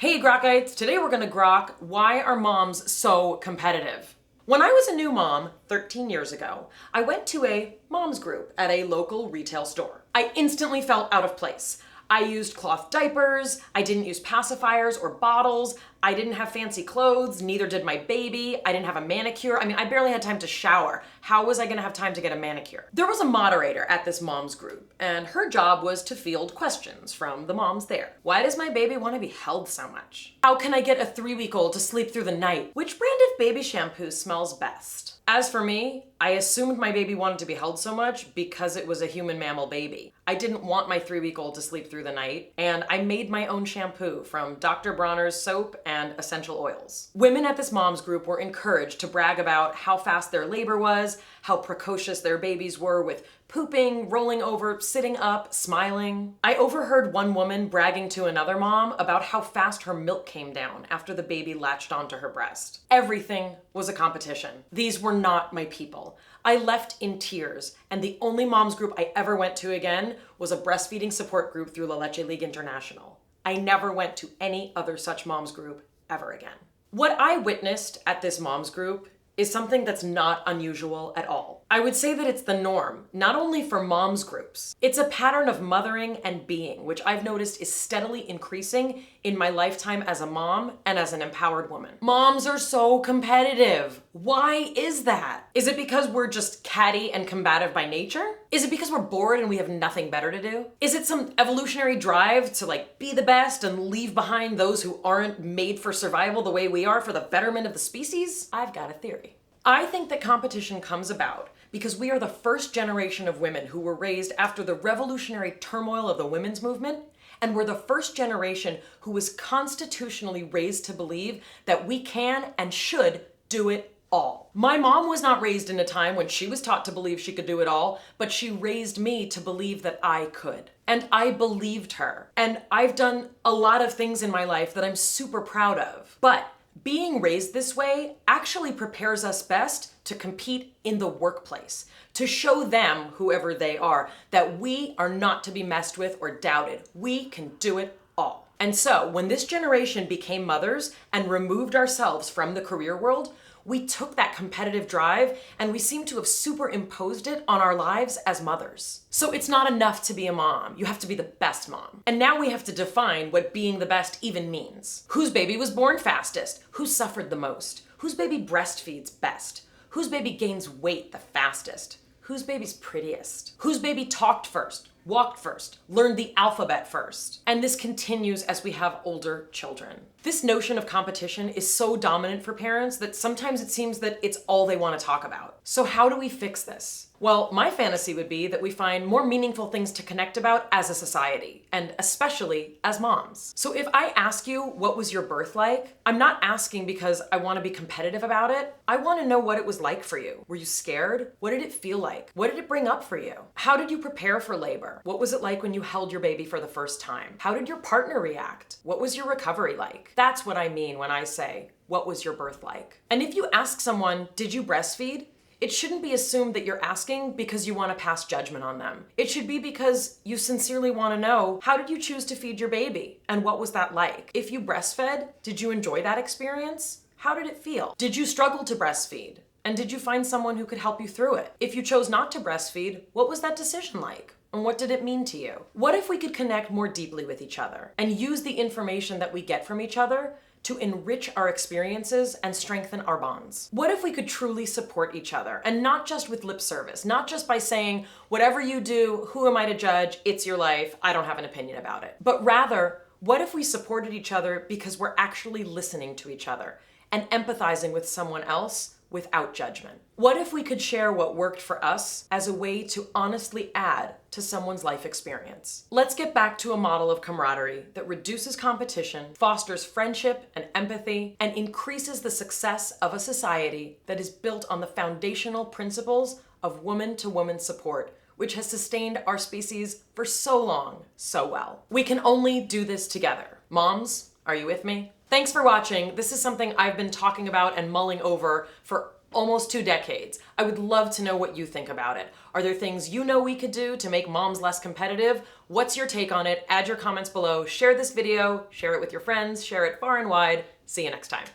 Hey Grokkites, today we're gonna grok why are moms so competitive. When I was a new mom 13 years ago, I went to a mom's group at a local retail store. I instantly felt out of place. I used cloth diapers, I didn't use pacifiers or bottles, I didn't have fancy clothes, neither did my baby, I didn't have a manicure. I barely had time to shower. How was I gonna have time to get a manicure? There was a moderator at this mom's group, and her job was to field questions from the moms there. Why does my baby wanna be held so much? How can I get a 3-week-old to sleep through the night? Which brand of baby shampoo smells best? As for me, I assumed my baby wanted to be held so much because it was a human mammal baby. I didn't want my 3-week-old to sleep through the night, and I made my own shampoo from Dr. Bronner's soap and essential oils. Women at this mom's group were encouraged to brag about how fast their labor was, how precocious their babies were with pooping, rolling over, sitting up, smiling. I overheard one woman bragging to another mom about how fast her milk came down after the baby latched onto her breast. Everything was a competition. These were not my people. I left in tears, and the only mom's group I ever went to again was a breastfeeding support group through La Leche League International. I never went to any other such mom's group ever again. What I witnessed at this mom's group is something that's not unusual at all. I would say that it's the norm, not only for moms groups. It's a pattern of mothering and being, which I've noticed is steadily increasing in my lifetime as a mom and as an empowered woman. Moms are so competitive. Why is that? Is it because we're just catty and combative by nature? Is it because we're bored and we have nothing better to do? Is it some evolutionary drive to be the best and leave behind those who aren't made for survival the way we are for the betterment of the species? I've got a theory. I think that competition comes about because we are the first generation of women who were raised after the revolutionary turmoil of the women's movement, and we're the first generation who was constitutionally raised to believe that we can and should do it all. My mom was not raised in a time when she was taught to believe she could do it all, but she raised me to believe that I could. And I believed her. And I've done a lot of things in my life that I'm super proud of. But being raised this way actually prepares us best to compete in the workplace, to show them, whoever they are, that we are not to be messed with or doubted. We can do it all. And so when this generation became mothers and removed ourselves from the career world, we took that competitive drive and we seem to have superimposed it on our lives as mothers. So it's not enough to be a mom. You have to be the best mom. And now we have to define what being the best even means. Whose baby was born fastest? Who suffered the most? Whose baby breastfeeds best? Whose baby gains weight the fastest? Whose baby's prettiest? Whose baby talked first, walked first, learned the alphabet first? And this continues as we have older children. This notion of competition is so dominant for parents that sometimes it seems that it's all they want to talk about. So how do we fix this? Well, my fantasy would be that we find more meaningful things to connect about as a society, and especially as moms. So if I ask you, what was your birth like? I'm not asking because I want to be competitive about it. I want to know what it was like for you. Were you scared? What did it feel like? What did it bring up for you? How did you prepare for labor? What was it like when you held your baby for the first time? How did your partner react? What was your recovery like? That's what I mean when I say, what was your birth like? And if you ask someone, did you breastfeed? It shouldn't be assumed that you're asking because you want to pass judgment on them. It should be because you sincerely want to know, how did you choose to feed your baby? And what was that like? If you breastfed, did you enjoy that experience? How did it feel? Did you struggle to breastfeed? And did you find someone who could help you through it? If you chose not to breastfeed, what was that decision like? And what did it mean to you? What if we could connect more deeply with each other and use the information that we get from each other to enrich our experiences and strengthen our bonds? What if we could truly support each other, and not just with lip service, not just by saying, whatever you do, who am I to judge? It's your life. I don't have an opinion about it. But rather, what if we supported each other because we're actually listening to each other and empathizing with someone else without judgment? What if we could share what worked for us as a way to honestly add to someone's life experience? Let's get back to a model of camaraderie that reduces competition, fosters friendship and empathy, and increases the success of a society that is built on the foundational principles of woman-to-woman support, which has sustained our species for so long, so well. We can only do this together. Moms, are you with me? Thanks for watching. This is something I've been talking about and mulling over for almost 2 decades. I would love to know what you think about it. Are there things you know we could do to make moms less competitive? What's your take on it? Add your comments below. Share this video, share it with your friends, share it far and wide. See you next time.